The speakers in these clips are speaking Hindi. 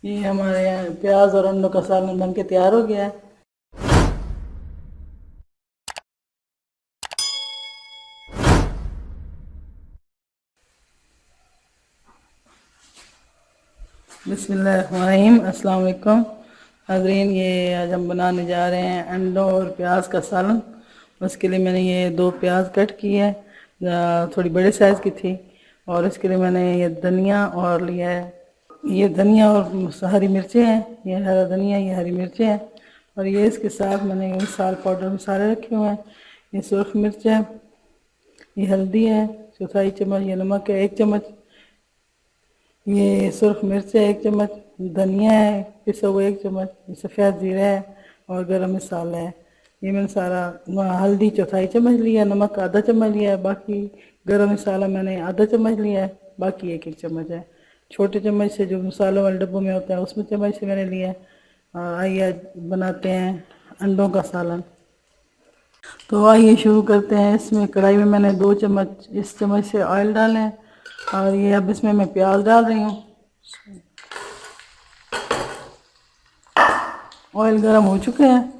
ये हमारे यहाँ प्याज और अंडों का सालन बन के तैयार हो गया है। बिस्मिल्लाहिर्रहमानिर्रहीम, अस्सलाम वालेकुम नाज़रीन। ये आज हम बनाने जा रहे हैं अंडों और प्याज का सालन। उसके लिए मैंने ये 2 प्याज कट की है, थोड़ी बड़े साइज़ की थी। और इसके लिए मैंने ये धनिया और लिया है, ये धनिया और हरी मिर्चें हैं। ये हरा धनिया, ये हरी मिर्चें हैं। और ये इसके साथ मैंने ये मसाला पाउडर मसाले रखे हुए हैं। ये सुरख मिर्च है, ये हल्दी है, चौथाई चम्मच। ये नमक है 1 चम्मच। ये सुरख मिर्च है 1 चम्मच। धनिया है पिसा हुआ 1 चम्मच। ये सफ़ेद ज़ीरा है और गरम मसाला है। ये मैंने सारा हल्दी चौथाई चम्मच लिया, नमक आधा चम्मच लिया है, बाकी गरम मसाला मैंने आधा चम्मच लिया है, बाकी 1-1 चम्मच है। छोटे चम्मच से जो मसालों वाले डब्बों में होता है उसमें चम्मच से मैंने लिया है। आइए बनाते हैं अंडों का सालन। तो आइए शुरू करते हैं। इसमें कढ़ाई में मैंने 2 चम्मच इस चम्मच से ऑयल डाले हैं। और ये अब इसमें मैं प्याज डाल रही हूँ। ऑयल गर्म हो चुके हैं,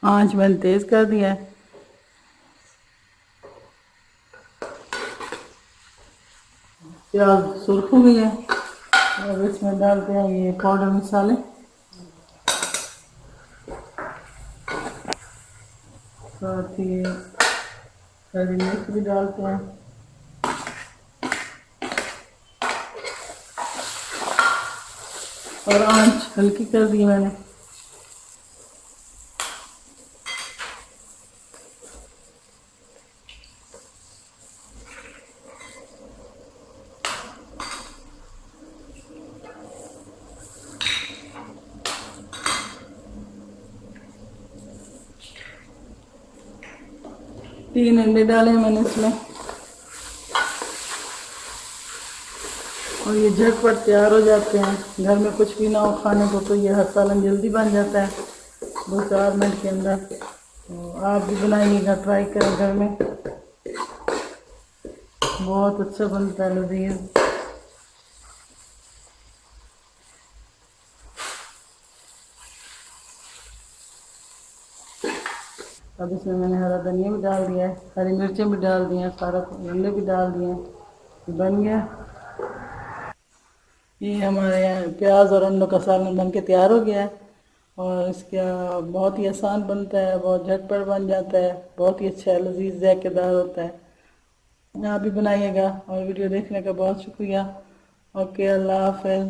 आंच मैंने तेज़ कर दिया है। प्याज सुर्ख हो गई है। अब इसमें डालते हैं ये पाउडर मसाले। साथ ही हरी मिर्च भी डालते हैं। और आंच हल्की कर दी मैंने। तीन अंडे डाले हैं मैंने इसमें। और ये झटपट तैयार हो जाते हैं। घर में कुछ भी ना हो खाने को तो ये हर सालन जल्दी बन जाता है 2-4 मिनट के अंदर। तो आप भी बनाइएगा, ट्राई करें घर में, बहुत अच्छा बनता है, लजीज। अब इसमें मैंने हरा धनिया भी डाल दिया है, हरी मिर्चें भी डाल दी हैं, सारा गंडे भी डाल दिए हैं। बन गया। ये हमारे यहाँ प्याज और अंडों का सालन बन के तैयार हो गया है। और इसका बहुत ही आसान बनता है, बहुत झटपट बन जाता है, बहुत ही अच्छा लजीज जायकेदार होता है। आप भी बनाइएगा। और वीडियो देखने का बहुत शुक्रिया। ओके, अल्लाह हाफ़िज़।